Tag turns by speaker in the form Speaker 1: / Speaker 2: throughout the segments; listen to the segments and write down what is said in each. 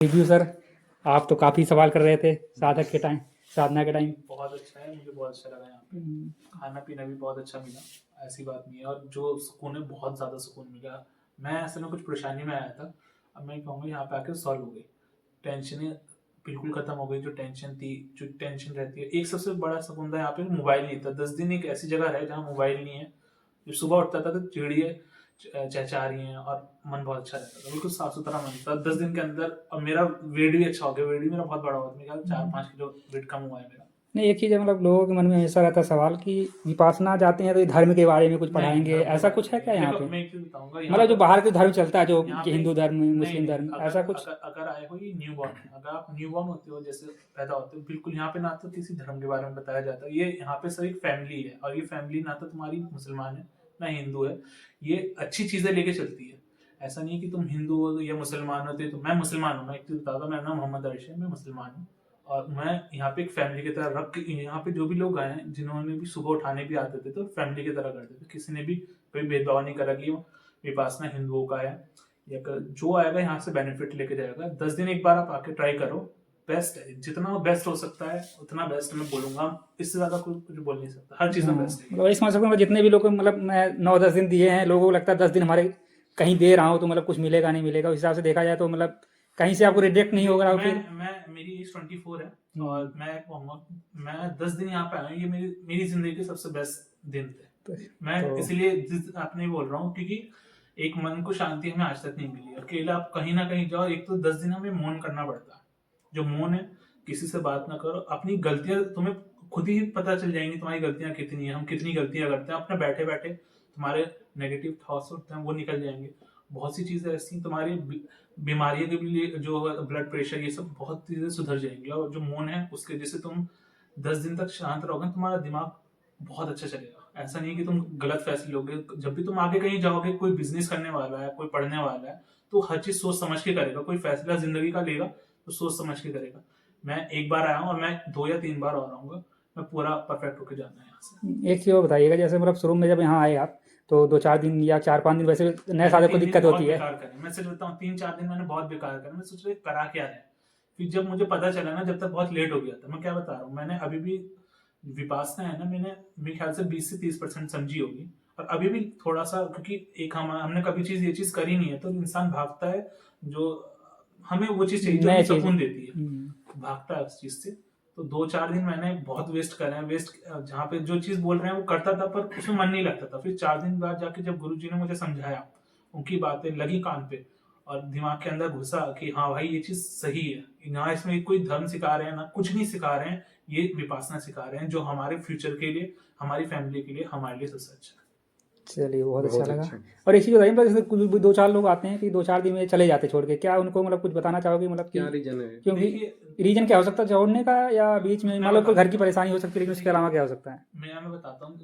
Speaker 1: Review sir. आप तो काफ़ी सवाल कर रहे थे साधना के टाइम।
Speaker 2: बहुत अच्छा है, मुझे बहुत अच्छा लगा यहाँ पे। खाना पीना भी बहुत अच्छा मिला, ऐसी बात नहीं है। और जो सुकून है, बहुत ज़्यादा सुकून मिला। मैं असल में कुछ परेशानी में आया था, अब मैं कहूँगा यहाँ पे आकर सॉल्व हो गई। टेंशनें बिल्कुल खत्म हो गई, जो टेंशन थी, जो टेंशन रहती है। एक सबसे बड़ा सुकून था यहाँ पे, मोबाइल नहीं था। 10 दिन एक ऐसी जगह रहे जहाँ मोबाइल नहीं है। जब सुबह उठता था तो चिड़िया चहचहा रही हैं और मन बहुत अच्छा रहता था, बिल्कुल साफ सुथरा मन था 10 दिन के अंदर। अब मेरा वेट भी अच्छा हो गया, वेट भी मेरा बहुत बड़ा हुआ था, मेरा 4-5 किलो वेट कम हुआ है मेरा।
Speaker 1: नहीं, एक चीज़ है, मतलब लोगों के मन में हमेशा रहता है सवाल कि विपासना जाते हैं तो ये धर्म के बारे में कुछ
Speaker 2: नहीं,
Speaker 1: पढ़ाएंगे,
Speaker 2: धर्म के
Speaker 1: ऐसा
Speaker 2: बारे
Speaker 1: कुछ
Speaker 2: में
Speaker 1: है
Speaker 2: नहीं।
Speaker 1: क्या यहाँ
Speaker 2: देखो,
Speaker 1: पे?
Speaker 2: मैं एक चीज बताऊंगा यहाँ
Speaker 1: मतलब जो
Speaker 2: पर।
Speaker 1: बाहर के धर्म चलता है, जो
Speaker 2: यहाँ
Speaker 1: कि
Speaker 2: पे
Speaker 1: हिंदू धर्म,
Speaker 2: नहीं
Speaker 1: मुस्लिम
Speaker 2: नहीं,
Speaker 1: धर्म,
Speaker 2: अगर
Speaker 1: ऐसा कुछ?
Speaker 2: अगर अगर आए हो ये न्यू बॉर्न है, अगर आप न्यू बॉर्न होते हो, जैसे पैदा होते हो, बिल्कुल यहाँ पे ना तो किसी धर्म के बारे में बताया जाता है। ये यहाँ पे सब एक फैमिली है, और ये फैमिली ना तो तुम्हारी मुसलमान है ना हिंदू है। ये अच्छी चीजें लेके चलती है। ऐसा नहीं है कि तुम हिंदू हो या मुसलमान हो। तो मैं मुसलमान हूँ, मैं एक चीज बताता हूँ, मेरा नाम मोहम्मद अर्श है, मैं मुसलमान हूँ। और मैं यहाँ पे एक फैमिली की तरह रख के, यहाँ पे जो भी लोग आए हैं, जिन्होंने भी सुबह उठाने भी आते थे, तो फैमिली की तरह करते थे। किसी ने भी कोई भेदभाव नहीं करा कि विपासना हिंदुओं का है या जो आएगा यहाँ से बेनिफिट लेके जाएगा। 10 दिन एक बार आप आके ट्राई करो, बेस्ट है, जितना बेस्ट हो सकता है उतना बेस्ट मैं बोलूंगा। इससे ज्यादा कुछ बोल नहीं सकता, हर चीज
Speaker 1: हाँ,
Speaker 2: में बेस्ट है।
Speaker 1: मतलब वही समझ सकते हैं, मतलब जितने भी लोग, मतलब मैं 9-10 दिन दिए हैं, लोगों को लगता है 10 दिन हमारे कहीं दे रहा हूँ तो मतलब कुछ मिलेगा नहीं मिलेगा, उस हिसाब से देखा जाए तो मतलब कहीं से आपको रिजेक्ट नहीं
Speaker 2: देखिए,
Speaker 1: होगा फिर।
Speaker 2: मैं मेरी एज 24 है।
Speaker 1: हम्म,
Speaker 2: और मैं कहूँगा, मैं 10 दिन यहाँ पे आया हूँ, ये मेरी मेरी जिंदगी के सबसे बेस्ट दिन थे।
Speaker 1: तो,
Speaker 2: मैं
Speaker 1: तो
Speaker 2: इसलिए आपने बोल रहा हूँ, क्योंकि एक मन को शांति हमें आज तक नहीं मिली। अकेला आप कहीं ना कहीं जाओ, एक तो 10 दिन हमें मौन करना पड़ता है। जो मौन है, किसी से बात ना करो, अपनी गलतियां तुम्हें खुद ही पता चल जाएंगी, तुम्हारी गलतियां कितनी है, हम कितनी गलतियां करते हैं अपने बैठे बैठे। तुम्हारे नेगेटिव थॉट्स होते हैं वो निकल जाएंगे। बहुत सी चीजें ऐसी तुम्हारी बीमारियों के भी लिए, जो ब्लड प्रेशर, ये सब बहुत चीजें सुधर जाएंगी। और जो मौन है उसके जैसे तुम 10 दिन तक शांत रहोगे, तुम्हारा दिमाग बहुत अच्छा चलेगा। ऐसा नहीं कि तुम गलत फैसले लोगे। जब भी तुम आगे कहीं जाओगे, कोई बिजनेस करने वाला है, कोई पढ़ने वाला है, तो हर चीज सोच समझ के करेगा। कोई फैसला जिंदगी का लेगा तो सोच समझ के करेगा। मैं एक बार आया हूँ और मैं 2 या 3 बार और आऊंगा। मैं पूरा परफेक्ट होके जाना है यहाँ से।
Speaker 1: एक चीज़ और बताइएगा, जैसे मतलब शुरू में जब यहाँ आए आप, तो 2-4 दिन या 4-5 दिन वैसे नए
Speaker 2: मैंने
Speaker 1: साल को
Speaker 2: 3 दिन
Speaker 1: दिक्कत
Speaker 2: बहुत
Speaker 1: होती है।
Speaker 2: बेकार करे, मैं सच बताऊँ, 3-4 दिन मैंने बहुत बेकार करे। मैं सोच रहा करा क्या है। फिर जब मुझे पता चला ना, जब तक बहुत लेट हो गया था। मैं क्या बता रहा हूँ, मैंने अभी भी विपासना है ना, मैंने मेरे ख्याल से 20 से 30% समझी होगी। और अभी भी थोड़ा सा, क्योंकि एक हमने कभी चीज ये चीज करी नहीं है, तो इंसान भागता है। जो हमें वो चीज चाहिए जो
Speaker 1: नए
Speaker 2: हमें
Speaker 1: चीज़।
Speaker 2: सुकून देती है, भागता है उस चीज से। तो 2-4 दिन मैंने बहुत वेस्ट करे हैं। वेस्ट, जहाँ पे जो चीज बोल रहे हैं वो करता था, पर उसमें मन नहीं लगता था। फिर 4 दिन बाद जाके जब गुरुजी ने मुझे समझाया, उनकी बातें लगी कान पे, और दिमाग के अंदर घुसा कि हाँ भाई, ये चीज सही है। ना इसमें कोई धर्म सिखा रहे हैं, ना कुछ नहीं सिखा रहे हैं। ये विपासना सिखा रहे हैं, जो हमारे फ्यूचर के लिए, हमारी फैमिली के लिए, हमारे लिए सबसे अच्छा है।
Speaker 1: चलिए, बहुत अच्छा
Speaker 3: बहुत
Speaker 1: लगा।
Speaker 3: अच्छा।
Speaker 1: और एक चीज़ बताइए, मतलब जैसे कुछ 2-4 लोग आते हैं कि 2-4 दिन में चले जाते छोड़ के, क्या उनको मतलब कुछ बताना चाहोगे, मतलब कि
Speaker 3: क्या रीजन है?
Speaker 1: क्योंकि
Speaker 2: देखिए,
Speaker 1: रीजन क्या हो सकता है छोड़ने का, या बीच में
Speaker 2: मैं
Speaker 1: मान लो कोई
Speaker 2: बताता
Speaker 1: घर की
Speaker 2: हूँ।
Speaker 1: परेशानी हो सकती है, लेकिन उसके अलावा क्या हो सकता है?
Speaker 2: मैं बताता हूँ।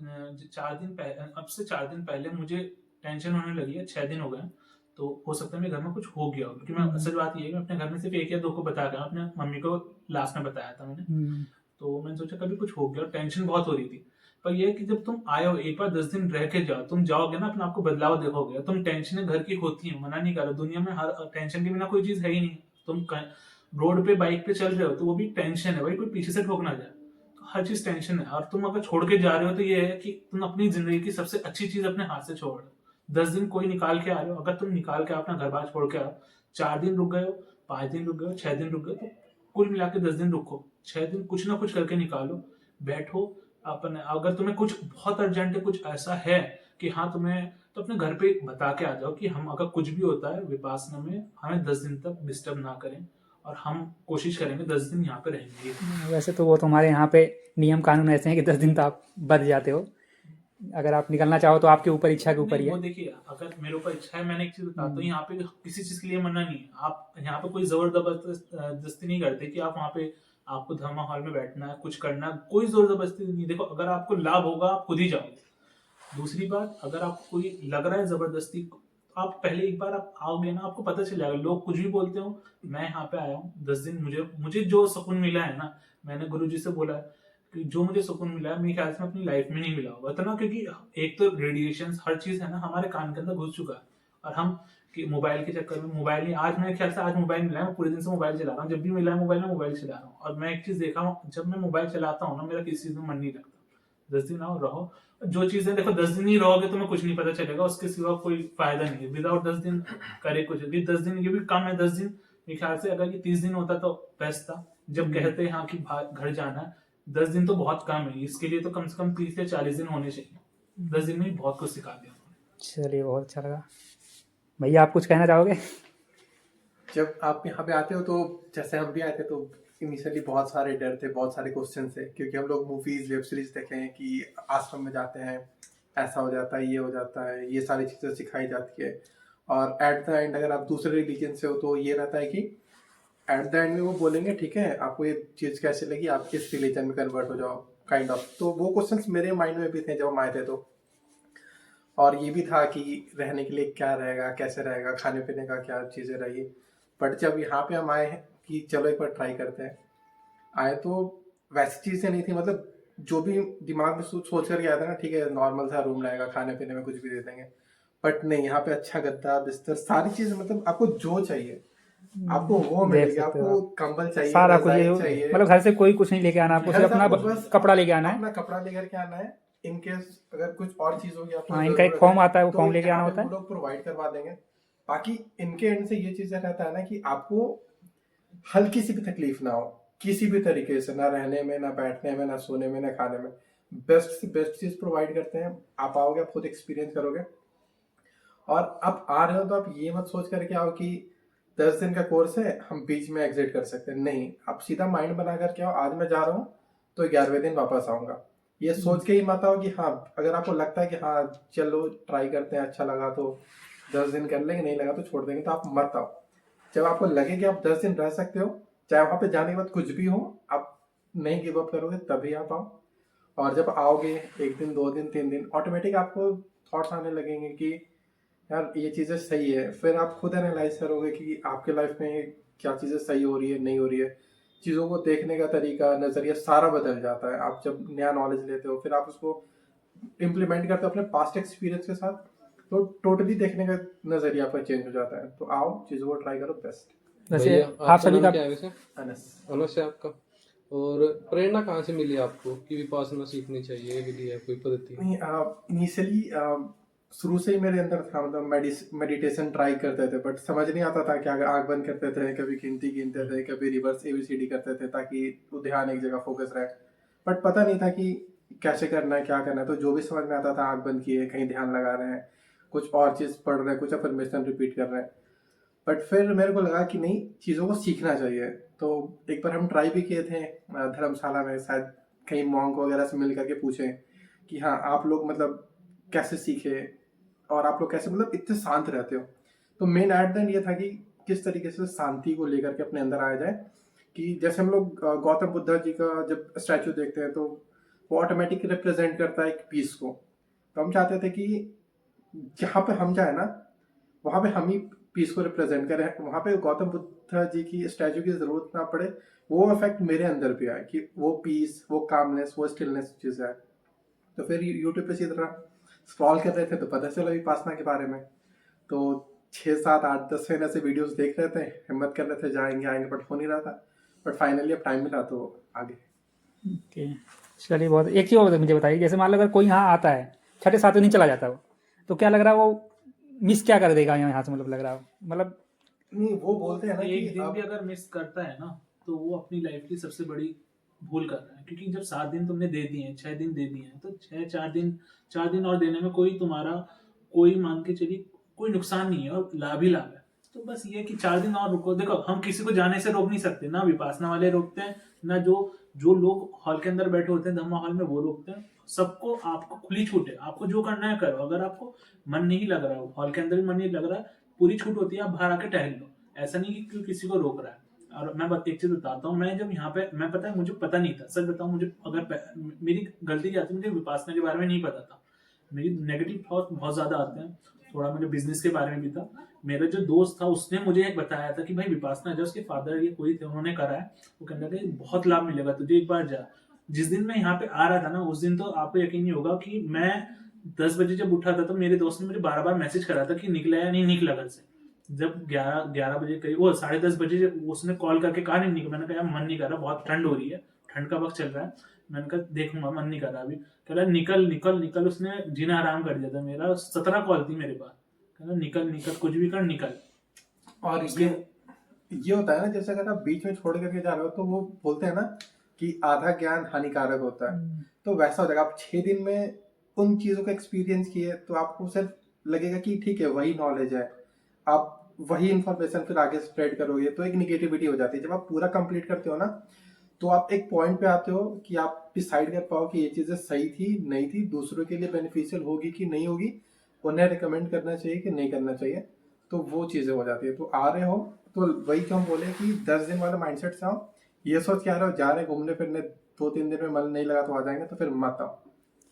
Speaker 2: 4 दिन पहले, अब से 4 दिन पहले मुझे टेंशन होने लगी है। 6 दिन हो गए। तो हो सकता है मेरे घर में कुछ हो गया हो, क्योंकि मैं, सच बात ये है कि मैं अपने घर में सिर्फ 1 या 2 को बता गया। अपने मम्मी को लास्ट में बताया था मैंने।
Speaker 1: हम्म,
Speaker 2: तो मैंने सोचा कभी कुछ हो गया, टेंशन बहुत हो रही थी। पर यह है कि जब तुम आए हो, एक बार 10 दिन रह के जाओ, तुम जाओगे ना, अपने आपको बदलाव देखोगे। तुम टेंशनें घर की होती हैं, मना नहीं कर रहा, दुनिया में हर टेंशन के बिना कोई चीज है ही नहीं। तुम रोड पे बाइक पे चल रहे हो तो वो भी टेंशन है भाई, कोई पीछे से ठोक ना जाए। तो हर चीज टेंशन है। और तुम अगर छोड़ के जा रहे हो तो ये है कि तुम अपनी जिंदगी की सबसे अच्छी चीज अपने हाथ से छोड़ रहे हो। 10 दिन कोई निकाल के आ रहे हो, अगर तुम निकाल के अपना घर बार छोड़ के आओ, 4 दिन रुक गए हो, 5 दिन रुक गए हो, 6 दिन रुक गए, तो कुल मिला के 10 दिन रुको। 6 दिन कुछ ना कुछ करके निकालो, बैठो। अपने, अगर तुम्हें कुछ बहुत अर्जेंट है, कुछ ऐसा है कि हाँ तुम्हें, तो अपने घर पे बता के आ जाओ कि हम, अगर कुछ भी होता है विपासना में, हमें 10 दिन तक डिस्टर्ब ना करें। और हम कोशिश करेंगे 10 दिन यहाँ पे रहेंगे।
Speaker 1: वैसे तो वो तो हमारे यहाँ पे नियम कानून ऐसे हैं कि 10 दिन तो आप बच जाते हो। अगर आप निकलना चाहो तो आपके ऊपर, इच्छा के ऊपर
Speaker 2: नहीं,
Speaker 1: ही
Speaker 2: वो
Speaker 1: है।
Speaker 2: देखिए, अगर मेरे ऊपर इच्छा है, मैंने एक चीज बताता हूँ,
Speaker 1: हम्म,
Speaker 2: यहाँ पे किसी चीज के लिए मना नहीं है। आप यहाँ पे कोई जबरदस्ती नहीं करते कि आप वहाँ पे, आपको धर्मा हॉल में बैठना है, कुछ करना है, कोई जोर जबरदस्ती नहीं। देखो, अगर आपको लाभ होगा आप खुद ही जाओगे। दूसरी बात, अगर आपको कोई लग रहा है जबरदस्ती, आप पहले एक बार आप आओगे ना, आपको पता चल जाएगा। लोग कुछ भी बोलते हो, मैं यहाँ पे आया हूँ 10 दिन, मुझे मुझे जो सुकून मिला है ना, मैंने गुरु जी से बोला है कि जो मुझे सुकून मिला है, मेरे ख्याल से अपनी लाइफ में नहीं मिला होगा इतना। क्योंकि एक तो रेडिएशन, हर चीज है ना, हमारे कान के अंदर घुस चुका है। और हम कि मोबाइल के चक्कर में मोबाइल नहीं, आज मेरे ख्याल से आज मोबाइल मिला है, मैं पूरे दिन से मोबाइल चला रहा हूँ, जब भी मिला है मोबाइल में मोबाइल चला रहा हूँ। और मैं एक चीज देखा हूँ, जब मैं मोबाइल चलाता हूँ ना, मेरा किसी चीज में मन नहीं लगता। 10 दिन आओ रहो, जो चीजें देखो 10 दिन ही रहोगे तुम्हें कुछ नहीं पता चलेगा, उसके सिवा कोई फायदा नहीं है। विदाउट 10 दिन करे कुछ भी, 10 दिन ये भी कम है। 10 दिन मेरे ख्याल से अगर ये 30 दिन होता तो बेस्ट था। जब कहते हैं हाँ कि घर जाना है, 10 दिन तो बहुत कम है, इसके लिए तो कम से कम 30 या 40 दिन होने चाहिए। 10 दिन में ही बहुत कुछ सिखा दिया उन्होंने।
Speaker 1: चलिए बहुत अच्छा लगा। भैया आप कुछ कहना चाहोगे?
Speaker 3: जब आप यहाँ पे आते हो तो जैसे हम भी आए थे तो इनिशियली बहुत सारे डर थे, बहुत सारे क्वेश्चन थे, क्योंकि हम लोग मूवीज वेब सीरीज देखे हैं कि आश्रम में जाते हैं ऐसा हो जाता है, ये हो जाता है, ये सारी चीज़ें सिखाई जाती है। और एट द एंड अगर आप दूसरे रिलीजन से हो तो ये रहता है कि एट द एंड में वो बोलेंगे ठीक है आपको ये चीज़ कैसे लगी, आप इस रिलीजन में कन्वर्ट हो जाओ काइंड ऑफ। तो वो क्वेश्चंस मेरे माइंड में भी थे जब हम आए थे तो। और ये भी था कि रहने के लिए क्या रहेगा, कैसे रहेगा, खाने पीने का क्या चीज़ें रहेगी। बट जब यहाँ पे हम आए हैं कि चलो एक बार ट्राई करते हैं, आए तो वैसी चीज़ें नहीं थी, मतलब जो भी दिमाग में सोच कर आया था ना, ठीक है नॉर्मल सा रूम रहेगा, खाने पीने में कुछ भी दे देंगे। बट नहीं, यहाँ पे अच्छा गद्दा बिस्तर सारी चीज़, मतलब आपको जो चाहिए आपको वो
Speaker 1: देख
Speaker 3: मिलेगी।
Speaker 1: सकते हो
Speaker 3: आपको
Speaker 1: आप,
Speaker 3: कंबल चाहिए,
Speaker 1: सारा कुछ
Speaker 3: रजाई चाहिए,
Speaker 1: मतलब घर से कोई कुछ नहीं लेके आना, आपको
Speaker 3: घर
Speaker 1: सिर्फ
Speaker 3: से
Speaker 1: अपना
Speaker 3: आपको बस
Speaker 1: कपड़ा लेके आना है।
Speaker 3: अपना कपड़ा लेकर के आना है। इन केस अगर कुछ और चीज होगी आपको
Speaker 1: हाँ, इनका एक
Speaker 3: जरूरत
Speaker 1: फॉर्म आता है, वो
Speaker 3: तो
Speaker 1: फॉर्म लेके
Speaker 3: यहाँ
Speaker 1: आना
Speaker 3: पे
Speaker 1: होता
Speaker 3: वो
Speaker 1: है।
Speaker 3: लोग प्रोवाइड करवा देंगे। बाकी इनके एंड से ये चीजें रहता है ना कि आपको हल्की सी भी तकलीफ ना हो किसी भी तरीके से, ना रहने में, ना बैठने में, ना सोने में, ना खाने में। बेस्ट से बेस्ट चीज प्रोवाइड करते हैं। आप आओगे, आप खुद एक्सपीरियंस करोगे। और आप आ रहे हो तो आप ये मत सोच करके आओ कि 10 दिन का कोर्स है हम बीच में एग्जिट कर सकते हैं। नहीं, आप सीधा माइंड बना करके आओ, आज मैं जा रहा हूँ तो 11वें दिन वापस आऊंगा। ये सोच के ही मत आओ कि हाँ, अगर आपको लगता है कि हाँ चलो ट्राई करते हैं, अच्छा लगा तो 10 दिन कर लेंगे, नहीं लगा तो छोड़ देंगे, तो आप मत आओ। जब आपको लगे कि आप 10 दिन रह सकते हो, चाहे वहां पे जाने के बाद कुछ भी हो, आप नहीं गिव अप करोगे, तभी आप आओ। और जब आओगे 1 दिन, 2 दिन, 3 दिन, ऑटोमेटिक आपको थॉट्स आने लगेंगे कि यार ये चीज़ें सही है। फिर आप खुद एनालाइज करोगे कि आपके लाइफ में क्या चीज़ें सही हो रही है, नहीं हो रही है। चीज़ों को देखने का तरीका, नज़रिया सारा बदल जाता है। आप जब नया नॉलेज लेते हो, फिर आप उसको इम्प्लीमेंट करते हो अपने पास्ट एक्सपीरियंस के साथ, तो टोटली देखने का नज़रिया आपका चेंज हो जाता है। तो आओ, चीज़ों को ट्राई करो बेस्ट।
Speaker 1: वैसे
Speaker 4: भैया
Speaker 1: आप
Speaker 4: आपका
Speaker 1: सभी
Speaker 4: नाम
Speaker 1: का
Speaker 4: क्या है वैसे?
Speaker 3: अनस।
Speaker 4: अनस है आपका। और प्रेरणा कहाँ से मिली आपको कि विपासना सीखनी चाहिए, विधि है कोई पद्धति?
Speaker 3: नहीं, इनिशियली शुरू से ही मेरे अंदर था, मतलब मेडिटेशन ट्राई करते थे, बट समझ नहीं आता था कि अगर आंख बंद करते थे, कभी गिनती गिनते थे, कभी रिवर्स ABCD करते थे ताकि ध्यान एक जगह फोकस रहे। बट पता नहीं था कि कैसे करना है, क्या करना है। तो जो भी समझ में आता था, आंख बंद किए, कहीं ध्यान लगा रहे हैं, कुछ और चीज़ पढ़ रहे हैं, कुछ अफर्मेशन रिपीट कर रहे हैं। बट फिर मेरे को लगा कि नहीं, चीज़ों को सीखना चाहिए। तो एक बार हम ट्राई भी किए थे धर्मशाला में, शायद कहीं मॉन्क वगैरह से मिल करके पूछे कि हाँ आप लोग मतलब कैसे सीखे और आप लोग कैसे मतलब इतने शांत रहते हो। तो मेन एट द एंड ये था कि किस तरीके से शांति को लेकर के अपने अंदर आया जाए। कि जैसे हम लोग गौतम बुद्ध जी का जब स्टैचू देखते हैं तो वो ऑटोमेटिक रिप्रेजेंट करता है एक पीस को। तो हम चाहते थे कि जहाँ पे हम जाए ना, वहाँ पे हम ही पीस को रिप्रेजेंट करें, वहाँ पे गौतम बुद्ध जी की स्टैचू की जरूरत ना पड़े, वो इफेक्ट मेरे अंदर भी आए कि वो पीस, वो कामनेस, वो स्टिलनेस चीज़ आए। तो फिर यूट्यूब पे इसी तरह स्क्रॉल कर रहे थे तो पता चला विपासना के बारे में। तो 6, 7, 8, 10 महीने से वीडियोस देख रहे थे, हिम्मत कर रहे थे जाएंगे आएंगे, बट हो नहीं रहा था। बट फाइनली अब टाइम मिला तो आगे।
Speaker 1: ओके, चलिए बहुत। एक चीज़ और मुझे बताइए, जैसे मान लो अगर कोई यहाँ आता है, 6ठे 7वें दिन चला जाता है वो, तो क्या लग रहा है वो मिस क्या कर देगा यहाँ से, मतलब लग रहा है मतलब
Speaker 3: नहीं, वो बोलते हैं ना
Speaker 2: एक
Speaker 3: कि
Speaker 2: दिन
Speaker 3: अब
Speaker 2: भी अगर मिस करता है ना, तो वो अपनी लाइफ की सबसे बड़ी भूल कर रहा है। क्योंकि जब 7 दिन तुमने दे दिए हैं, 6 दिन दे दिए हैं, तो 4 दिन और देने में कोई तुम्हारा कोई मान के चलिए कोई नुकसान नहीं है, और लाभ ही लाभ है। तो बस ये कि 4 दिन और रुको। देखो, हम किसी को जाने से रोक नहीं सकते, ना विपासना वाले रोकते हैं, ना जो लोग हॉल के अंदर बैठे होते हैं धम्मा हॉल में वो रोकते हैं। सबको, आपको खुली छूट है, आपको जो करना है करो। अगर आपको मन नहीं लग रहा हो, हॉल के अंदर भी मन नहीं लग रहा है, पूरी छूट होती है, आप बाहर आके टहल लो। ऐसा नहीं कि क्यों किसी को रोक रहा है। और मैं एक चीज बताता हूँ, मैं जब यहाँ पे, मैं पता है मुझे पता नहीं था, सच बताऊँ, मुझे अगर मेरी गलती क्या थी, मुझे विपासना के बारे में नहीं पता था। मेरी नेगेटिव थॉट बहुत ज्यादा आते हैं, थोड़ा मुझे बिजनेस के बारे में भी था। मेरा जो दोस्त था उसने मुझे एक बताया था कि भाई विपासना, जो उसके फादर ये कोई थे, उन्होंने करा है, वो कहने लगे बहुत लाभ मिलेगा तुझे, एक बार जा। जिस दिन मैं यहाँ पे आ रहा था ना, उस दिन तो आपको यकीन नहीं होगा कि मैं 10 बजे जब उठा था तो मेरे दोस्त ने मुझे 12 बार मैसेज करा था कि निकला या नहीं निकला घर से। जब 11 बजे करीब, वो 10:30 बजे जब उसने कॉल करके कहा नहीं निकल, मैंने कहा यार मन नहीं कर रहा, बहुत ठंड हो रही है, ठंड का वक्त चल रहा है, मैंने कहा देखूंगा, मन नहीं कर रहा अभी। कह रहा निकल निकल निकल, उसने जीना हराम कर दिया था मेरा। 17 कॉल थी मेरे पास, कह रहा निकल निकल, कुछ भी कर निकल।
Speaker 3: और ये होता है ना, जैसे अगर आप बीच में छोड़ करके जा रहे हो तो वो बोलते हैं ना कि आधा ज्ञान हानिकारक होता है, तो वैसा हो जाएगा। आप 6 दिन में उन चीजों का एक्सपीरियंस किए तो आपको सिर्फ लगेगा कि ठीक है वही नॉलेज है, आप वही इंफॉर्मेशन फिर आगे स्प्रेड करोगे, तो एक निगेटिविटी हो जाती है। जब आप पूरा कंप्लीट करते हो ना, तो आप एक पॉइंट पे आते हो कि आप डिसाइड कर पाओ कि ये चीजें सही थी नहीं थी, दूसरों के लिए बेनिफिशियल होगी कि नहीं होगी, उन्हें रिकमेंड करना चाहिए कि नहीं करना चाहिए, तो वो चीजें हो जाती है। तो आ रहे हो तो वही तो हम बोले कि 10 दिन वाला माइंडसेट से आओ, ये सोच के आ रहे हो जा रहे घूमने फिरने, 2-3 दिन में मन नहीं लगा तो आ जाएंगे, तो फिर मत आओ।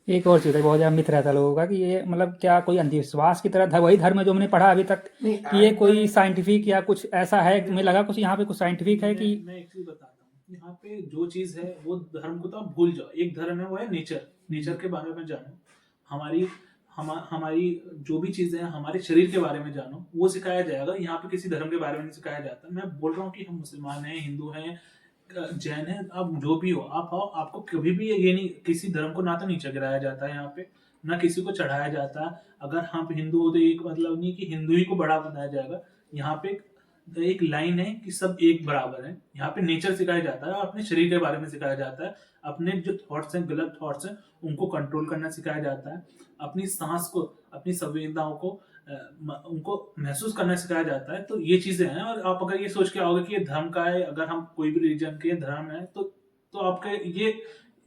Speaker 1: एक और चीज़ है, बहुत ज़्यादा मिथ रहता है लोगों का कि ये मतलब क्या कोई अंधविश्वास की तरह वही धर्म है जो हमने पढ़ा अभी तक,
Speaker 3: नहीं,
Speaker 1: कि ये कोई साइंटिफिक या कुछ ऐसा है, तुम्हें लगा कुछ यहाँ पे कुछ साइंटिफिक है कि
Speaker 2: मैं एक चीज बताता हूँ, यहाँ पे जो चीज है वो धर्म को तो आप भूल जाओ। एक धर्म है वो है नेचर, नेचर के बारे में जानो, हमारी हमारी जो भी चीजें हैं हमारे शरीर के बारे में जानो, वो सिखाया जाएगा। यहाँ पे किसी धर्म के बारे में नहीं सिखाया जाता। मैं बोल रहा हूँ कि हम मुसलमान हैं, हिंदू हैं, जैन है, आप जो भी हो, आप आओ, आपको कभी भी ये नहीं, किसी धर्म को ना तो नीचे गिराया जाता है यहाँ पे, ना किसी को चढ़ाया जाता है। अगर हम हिंदू हो तो एक मतलब नहीं कि हिंदू ही को बड़ा बनाया जाएगा। यहाँ पे एक लाइन है कि सब एक बराबर है। यहाँ पे नेचर सिखाया जाता है और अपने शरीर के बारे में सिखाया जाता है। अपने जो थॉट्स हैं, गलत थॉट्स हैं, उनको कंट्रोल करना सिखाया जाता है। अपनी सांस को, अपनी संवेदनाओं को उनको महसूस करना सिखाया जाता है। तो ये चीजें हैं। और आप अगर ये सोच के आओगे कि ये धर्म का है, अगर हम कोई भी रिलीजन के धर्म है, तो आपका ये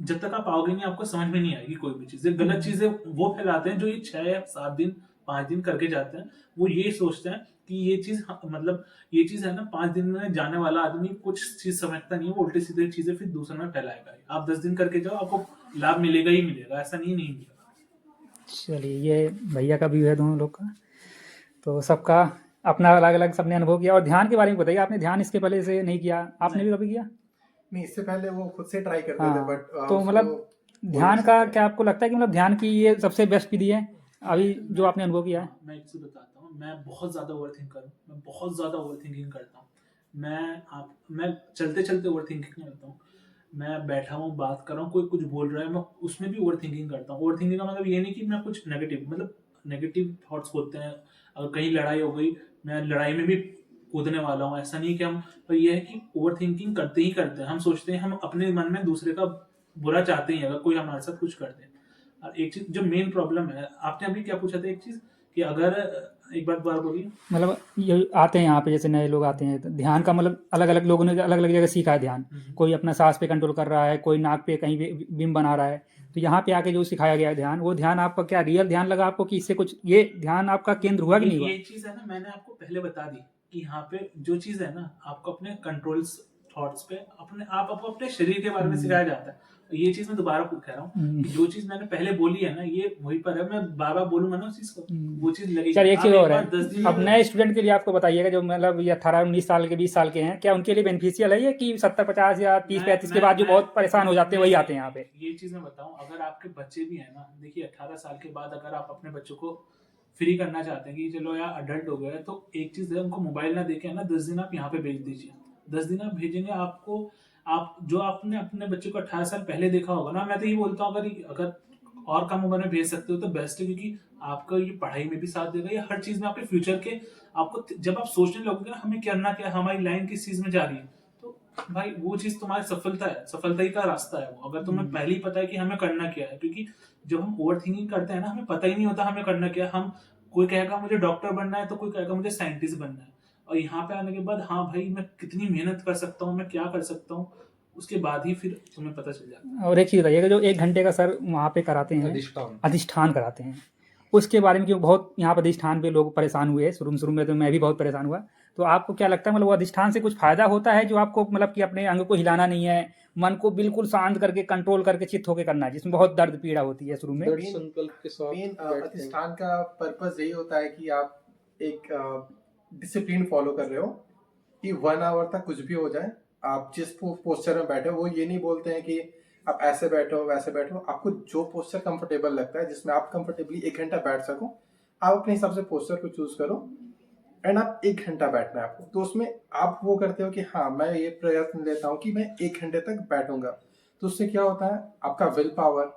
Speaker 2: जब तक आप आओगे नहीं, आपको समझ में नहीं आएगी कोई भी चीज। गलत चीजें वो फैलाते हैं जो ये 6 या 7 दिन 5 दिन करके जाते हैं। वो ये सोचते हैं कि ये चीज मतलब ये चीज है ना, 5 दिन में जाने वाला आदमी कुछ चीज समझता नहीं है, वो उल्टी सीधे चीजें फिर दूसरे में फैलाएगा। आप 10 दिन करके जाओ, आपको लाभ मिलेगा ही मिलेगा, ऐसा नहीं मिलेगा।
Speaker 1: चलिए, ये भैया का व्यू है दोनों लोग का, तो सबका अपना अलग अलग सबने अनुभव किया। और ध्यान के बारे में बताइए, आपने ध्यान इसके पहले से नहीं किया, आपने भी कभी किया?
Speaker 3: नहीं, इससे पहले वो खुद से ट्राई करते थे,
Speaker 1: हाँ,
Speaker 3: बट
Speaker 1: तो मतलब ध्यान का क्या आपको लगता है कि मतलब ध्यान की ये सबसे बेस्ट विधि है अभी जो आपने अनुभव किया है?
Speaker 2: मैं एक चीज बताता हूँ, मैं बहुत ज्यादा ओवरथिंकर हूँ, मैं बहुत ज्यादा ओवरथिंकिंग करता हूँ। मैं चलते चलते ओवरथिंकिंग करता हूँ। मैं बैठा हूँ, बात कर रहा हूँ, कोई कुछ बोल रहा है, मैं उसमें भी ओवरथिंकिंग करता हूँ। ओवरथिंकिंग का मतलब ये नहीं कि मैं कुछ नेगेटिव थॉट्स होते हैं। अगर कहीं लड़ाई हो गई, मैं लड़ाई में भी कूदने वाला हूँ, ऐसा नहीं कि हम, पर यह है कि ओवरथिंकिंग करते ही करते हैं। हम सोचते हैं, हम अपने मन में दूसरे का बुरा चाहते ही, अगर कोई हमारे साथ कुछ करते हैं। और एक चीज जो मेन प्रॉब्लम है, आपने अभी क्या पूछा था एक चीज, कि अगर एक बार दोबारा बोलिए।
Speaker 1: मतलब ये आते हैं यहाँ पे, जैसे नए लोग आते हैं, तो ध्यान का मतलब अलग अलग लोगों ने अलग अलग जगह सीखा है ध्यान। कोई अपना सांस पे कंट्रोल कर रहा है, कोई नाक पे कहीं भी बिम बना रहा है। तो यहाँ पे आके जो सिखाया गया है ध्यान, वो ध्यान आपका क्या रियल ध्यान लगा आपको, कि इससे कुछ ये ध्यान आपका केंद्र हुआ कि नहीं हुआ?
Speaker 2: ये चीज है ना, मैंने आपको पहले बता दी कि यहाँ पे जो चीज है ना, आपको अपने कंट्रोल थॉट्स पे आपको अपने शरीर के बारे में सिखाया जाता है। ये चीज मैं दोबारा कह रहा हूँ कि जो चीज मैंने पहले बोली है ना, ये वही पर है। मैं बार बार बोलूंगा ना उस चीज को, वो चीज लगेगी।
Speaker 1: चलिए, एक चीज़ और है,
Speaker 2: 10 दिन
Speaker 1: अब नए स्टूडेंट के लिए आपको बताइएगा, जो मतलब ये 18-19 साल के 20 साल के हैं, क्या उनके लिए बेनिफिशियल है ये, कि 70-50 या 30-35 के बाद जो बहुत परेशान हो जाते हैं वही आते हैं यहाँ पे?
Speaker 2: ये चीज मैं बताऊं, अगर आपके बच्चे भी है ना, देखिए 18 साल के बाद अगर आप अपने बच्चों को फ्री करना चाहते हैं कि चलो यार अडल्ट हो गए, तो एक चीज है, उनको मोबाइल ना देके है ना 10 दिन आप यहाँ पे भेज दीजिए। 10 दिन आप भेजेंगे, आपको आप जो आपने अपने बच्चे को 18 साल पहले देखा होगा ना, मैं तो ये बोलता हूँ अगर और कम उम्र में भेज सकते हो तो बेस्ट है, क्योंकि आपका ये पढ़ाई में भी साथ देगा, ये हर चीज में आपके फ्यूचर के, आपको जब आप सोचने लगोगे ना हमें करना क्या, हमारी लाइन किस चीज में जा रही है, तो भाई वो चीज तुम्हारी सफलता है, सफलता ही का रास्ता है वो, अगर तुम्हें पहले ही पता है कि हमें करना क्या है। क्योंकि जब हम ओवर थिंकिंग करते हैं ना, हमें पता ही नहीं होता हमें करना क्या है। हम, कोई कहेगा मुझे डॉक्टर बनना है, तो कोई कहेगा मुझे साइंटिस्ट बनना है, और यहाँ पे आने के बाद हाँ भाई मैं कितनी मेहनत कर सकता हूँ, मैं क्या कर सकता हूँ, उसके बाद ही फिर तुम्हें पता चल जाता है।
Speaker 1: और एक चीज़ बताइएगा, जो 1 घंटे का सर वहाँ पे कराते हैं, अधिष्ठान कराते हैं, उसके बारे में, क्यों बहुत यहाँ पर अधिष्ठान पे लोग परेशान हुए शुरू में, तो मैं भी बहुत परेशान हुआ। तो आपको क्या लगता है, मतलब वो अधिष्ठान से कुछ फायदा होता है, जो आपको मतलब कि अपने अंग को हिलाना नहीं है, मन को बिल्कुल शांत करके कंट्रोल करके चित्त होकर करना है, जिसमें बहुत दर्द पीड़ा होती है शुरू में?
Speaker 4: दृढ़ संकल्प के साथ
Speaker 3: मेन
Speaker 4: बैठते हैं।
Speaker 3: अधिष्ठान का पर्पस यही होता है कि आप एक डिसिप्लिन फॉलो कर रहे हो, कि 1 आवर तक कुछ भी हो जाए, आप जिस पोस्चर में बैठे हो, वो ये नहीं बोलते हैं कि आप ऐसे बैठो वैसे बैठो, आपको जो पोस्चर कंफर्टेबल लगता है, जिसमें आप कंफर्टेबली 1 घंटा बैठ सको, आप अपने हिसाब से पोस्चर को चूज करो। एंड आप 1 घंटा बैठना है आपको, तो उसमें आप वो करते हो कि हाँ मैं ये प्रयत्न लेता हूँ कि मैं 1 घंटे तक बैठूंगा। तो उससे क्या होता है, आपका विल पावर,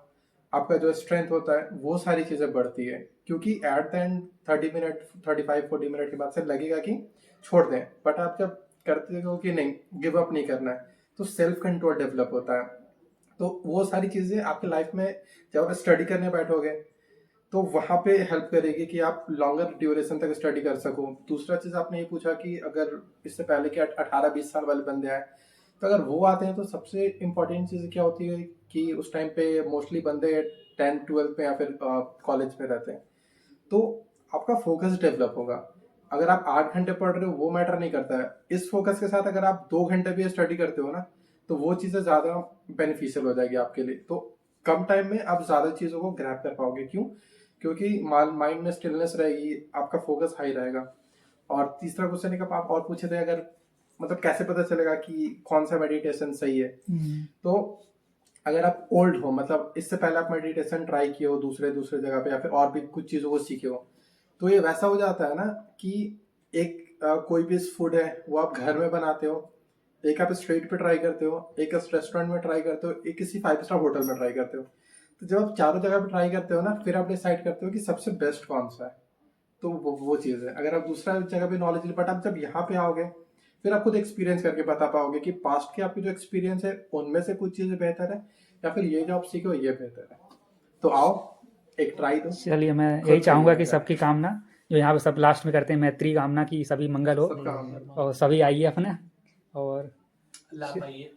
Speaker 3: आपका जो स्ट्रेंथ होता है, वो सारी चीजें बढ़ती है। क्योंकि at the end 30 minute 35-40 minute के बाद से लगेगा कि छोड़ दें, बट आप जब करते हो कि नहीं, गिव अप नहीं करना है, तो सेल्फ कंट्रोल डेवलप होता है। तो वो सारी चीजें आपके लाइफ में जब आप स्टडी करने बैठोगे तो वहां पे हेल्प करेगी कि आप लॉन्गर ड्यूरेशन तक स्टडी कर सको। दूसरा चीज आपने ये पूछा कि अगर इससे पहले के 18-20 साल वाले बंदे आए, तो अगर वो आते हैं तो सबसे इम्पोर्टेंट चीज क्या होती है कि उस टाइम पे मोस्टली बंदे 10-12 में या फिर कॉलेज में रहते हैं, तो आपका फोकस डेवलप होगा। अगर आप 8 घंटे पढ़ रहे हो वो मैटर नहीं करता है, इस फोकस के साथ अगर आप 2 घंटे भी स्टडी करते हो ना, तो वो चीजें ज्यादा बेनिफिशियल हो जाएगी आपके लिए। तो कम टाइम में आप ज्यादा चीजों को ग्रैब कर पाओगे। क्यों? क्योंकि माइंड में स्टिलनेस रहेगी, आपका फोकस हाई रहेगा। और तीसरा क्वेश्चन एक आप और पूछे थे, अगर मतलब कैसे पता चलेगा कि कौन सा मेडिटेशन सही है। तो अगर आप ओल्ड हो, मतलब इससे पहले आप मेडिटेशन ट्राई किए हो दूसरे जगह पे, या फिर और भी कुछ चीजों को सीखे हो, तो ये वैसा हो जाता है ना कि एक कोई भी फूड है वो आप घर में बनाते हो, एक आप स्ट्रीट पे ट्राई करते हो, एक रेस्टोरेंट में ट्राई करते हो, एक किसी 5 स्टार होटल में ट्राई करते हो। तो जब आप चारों जगह पे ट्राई करते हो ना, फिर आप डिसाइड करते हो कि सबसे बेस्ट कौन सा है। तो वो चीज़ है। अगर आप दूसरा जगह पे नॉलेज, बट आप जब यहाँ पे आओगे फिर आप खुद एक्सपीरियंस करके बता पाओगे कि पास्ट के आपके जो एक्सपीरियंस है उनमें से कुछ चीज़ें बेहतर है, या फिर ये जो आप सीखो ये बेहतर है। तो आओ एक ट्राई दो।
Speaker 1: चलिए, मैं
Speaker 3: खुद
Speaker 1: यही चाहूँगा कि
Speaker 3: जाएगा।
Speaker 1: सबकी कामना जो यहाँ पे सब लास्ट में करते हैं, मैत्री कामना की सभी मंगल हो
Speaker 3: सबका होगा।
Speaker 1: और सभी आइए अपने। और
Speaker 2: अल्लाह पाइए।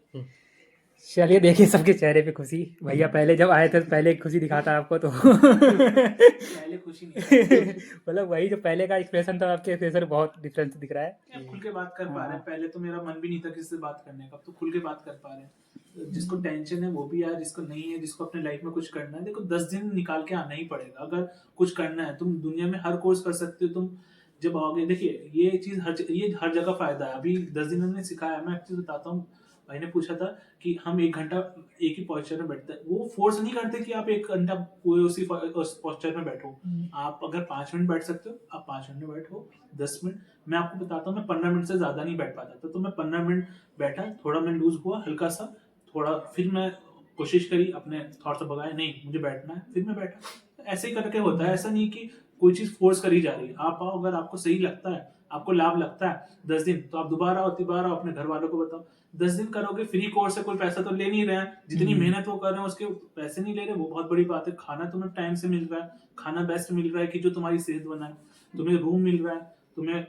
Speaker 1: चलिए, देखिए सबके चेहरे पे खुशी। भैया पहले जब आए थे तो पहले खुशी दिखाता आपको तो
Speaker 2: पहले खुशी नहीं
Speaker 1: मतलब वही जो पहले का एक्सप्रेशन था, आपके एक्सप्रेशन बहुत डिफरेंस दिख रहा है।
Speaker 2: अब खुल के बात कर पा रहे हैं। पहले तो मेरा मन भी नहीं था किसी से बात करने का, अब तो खुल के बात कर पा रहे हैं। जिसको टेंशन है वो भी आया, जिसको नहीं है, जिसको अपने लाइफ में कुछ करना है, देखो 10 दिन निकाल के आना ही पड़ेगा। अगर कुछ करना है, तुम दुनिया में हर कोर्स कर सकते हो। तुम जब आओगे, देखिए ये चीज ये हर जगह फायदा है। अभी 10 दिन हमने सिखाया। मैं एक चीज बताता हूँ, भाई ने पूछा था कि हम 1 घंटा एक ही पोस्चर में बैठते हैं। वो फोर्स नहीं करते कि आप 1 घंटा उसी पोस्चर में बैठो। आप अगर 5 मिनट बैठ सकते हो, आप 5 मिनट में बैठो, 10 मिनट। मैं आपको बताता हूँ, मैं 15 मिनट से ज्यादा नहीं बैठ पाता था, तो मैं 15 मिनट बैठा, थोड़ा मैं लूज हुआ हल्का सा, थोड़ा फिर मैं कोशिश करी, अपने थॉट्स भगाए, नहीं मुझे बैठना है, फिर मैं बैठा। ऐसे ही करके होता है। ऐसा नहीं कि कोई चीज फोर्स करी जा रही है। आप आओ, अगर आपको सही लगता है, आपको लाभ लगता है 10 दिन, तो आप दोबारा आओ, तिबारा आओ, अपने घर वालों को बताओ। 10 दिन करोगे, फ्री कोर्स है, कोई पैसा तो ले नहीं रहे हैं। जितनी मेहनत वो कर रहे हैं उसके पैसे नहीं ले रहे, वो बहुत बड़ी बात है। खाना तुम्हें टाइम से मिल रहा है, खाना बेस्ट मिल रहा है कि जो तुम्हारी सेहत बनाए, तुम्हें रूम मिल रहा है, तुम्हें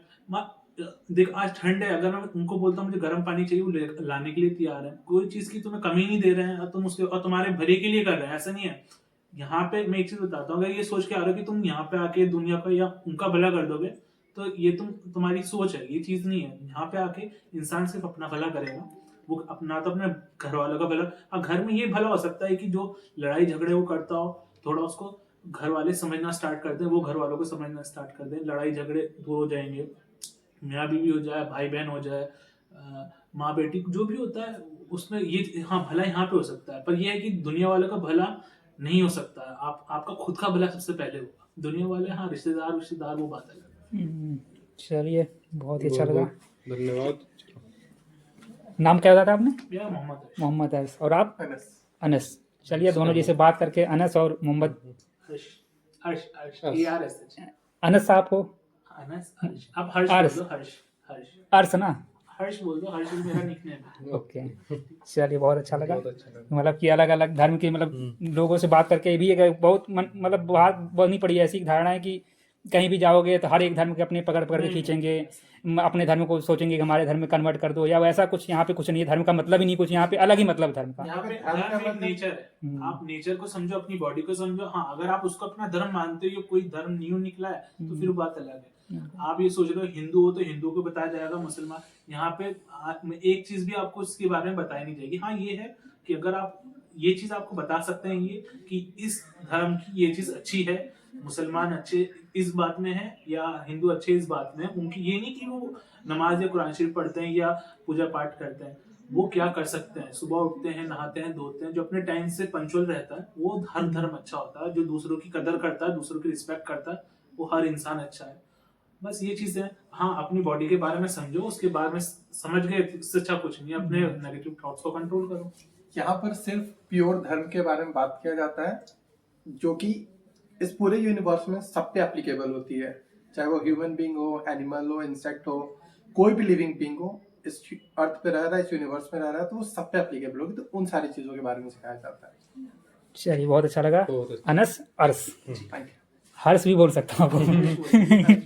Speaker 2: देख आज ठंड है, अगर मैं उनको बोलता हूँ मुझे गर्म पानी चाहिए, वो लाने के लिए तैयार है। कोई चीज की तुम्हें कमी नहीं दे रहे हैं, और तुम उसके और तुम्हारे भले के लिए कर रहे हैं, ऐसा नहीं है। यहाँ पे मैं एक चीज बताता हूँ, अगर ये सोच के आ रहे हो कि तुम यहाँ पे आके दुनिया का या उनका भला कर दोगे, तो ये तुम्हारी सोच है, ये चीज नहीं है। यहाँ पे आके इंसान सिर्फ अपना भला करेगा, वो अपना तो अपने घर वालों का भला। और घर में ये भला हो सकता है कि जो लड़ाई झगड़े वो करता हो, थोड़ा उसको घर वाले समझना स्टार्ट कर दें, वो घर वालों को समझना स्टार्ट कर दें, लड़ाई झगड़े दूर हो जाएंगे। मियाँ बीवी हो जाए, भाई बहन हो जाए, माँ बेटी, जो भी होता है उसमें ये हाँ भला यहाँ पे हो सकता है। पर यह है कि दुनिया वालों का भला नहीं हो सकता है। आपका खुद का भला सबसे पहले होगा। दुनिया वाले हाँ रिश्तेदार वो बात है।
Speaker 1: चलिए, बहुत ही अच्छा लगा।
Speaker 4: बहुत धन्यवाद।
Speaker 1: नाम क्या बताया था आपने?
Speaker 2: या मोहम्मद अर्श।
Speaker 1: मोहम्मद अनस। और आप?
Speaker 3: अनस।
Speaker 1: अनस। चलिए, दोनों जी से बात करके, अनस और मोहम्मद।
Speaker 2: हर्ष हर्ष हर्ष ARS।
Speaker 1: अनस साहब को
Speaker 2: अनस हर्ष, आप हर्ष
Speaker 1: अर्श।
Speaker 2: बोल दो, हर्ष हर्ष
Speaker 1: अर्स ना?
Speaker 2: हर्ष बोल दो, हर्ष मेरा निकनेम है।
Speaker 1: ओके, चलिए, बहुत अच्छा लगा।
Speaker 4: बहुत अच्छा लगा।
Speaker 1: मतलब कि अलग अलग धर्म के मतलब लोगों से बात करके भी एक बहुत मतलब बात बननी पड़ी। ऐसी धारणा है कि कहीं भी जाओगे तो हर एक धर्म के अपने पकड़ पकड़ के खींचेंगे, अपने धर्म को सोचेंगे कि हमारे धर्म में कन्वर्ट कर दो, या वैसा कुछ यहाँ पे कुछ नहीं है। धर्म का मतलब ही नहीं कुछ, यहाँ पे अलग ही मतलब धर्म का।
Speaker 2: यहाँ पे धर्म एक नेचर है। आप नेचर को समझो, अपनी बॉडी को समझो। हाँ, अगर आप उसको अपना धर्म मानते हो, कोई धर्म न्यू निकला है, तो फिर बात अलग है। आप ये सोच रहे हो हिंदू हो तो हिंदू को बताया जाएगा, मुसलमान, यहाँ पे एक चीज भी आपको इसके बारे में बताई नहीं जाएगी। हाँ, ये है कि अगर आप ये चीज आपको बता सकते हैं ये कि इस धर्म की ये चीज अच्छी है, मुसलमान अच्छे इस बात में है, या हिंदू अच्छे इस बात में है। उनकी ये नहीं कि वो नमाज या कुरान शरीफ पढ़ते हैं या पूजा पाठ करते हैं। वो क्या कर सकते हैं, सुबह उठते हैं, नहाते हैं, धोते हैं, जो अपने टाइम से पंचुअल रहता है, वो हर धर्म अच्छा होता है। जो दूसरों की कदर करता है, दूसरों की रिस्पेक्ट करता है, वो हर इंसान अच्छा है। बस ये चीजें, हाँ अपनी बॉडी के बारे में समझो, उसके बारे में समझ गए इससे अच्छा कुछ नहीं, अपने नेगेटिव थॉट्स को कंट्रोल करो।
Speaker 3: यहाँ पर सिर्फ प्योर धर्म के बारे में बात किया जाता है, जो कि इस पूरे यूनिवर्स में सब पे एप्लीकेबल होती है, चाहे वो ह्यूमन बीइंग हो, एनिमल हो, इंसेक्ट हो, कोई भी लिविंग बीइंग हो, इस अर्थ पे रह रहा है, इस यूनिवर्स में रह रहा है, तो वो सब पे एप्लीकेबल होगी। तो उन सारी चीजों के बारे में सिखाया जाता है।
Speaker 1: चलिए बहुत अच्छा लगा।
Speaker 4: बहुत अच्छा।
Speaker 1: अनस अर्स,
Speaker 3: थैंक यू।
Speaker 1: हर्ष भी बोल सकता हूँ आपको।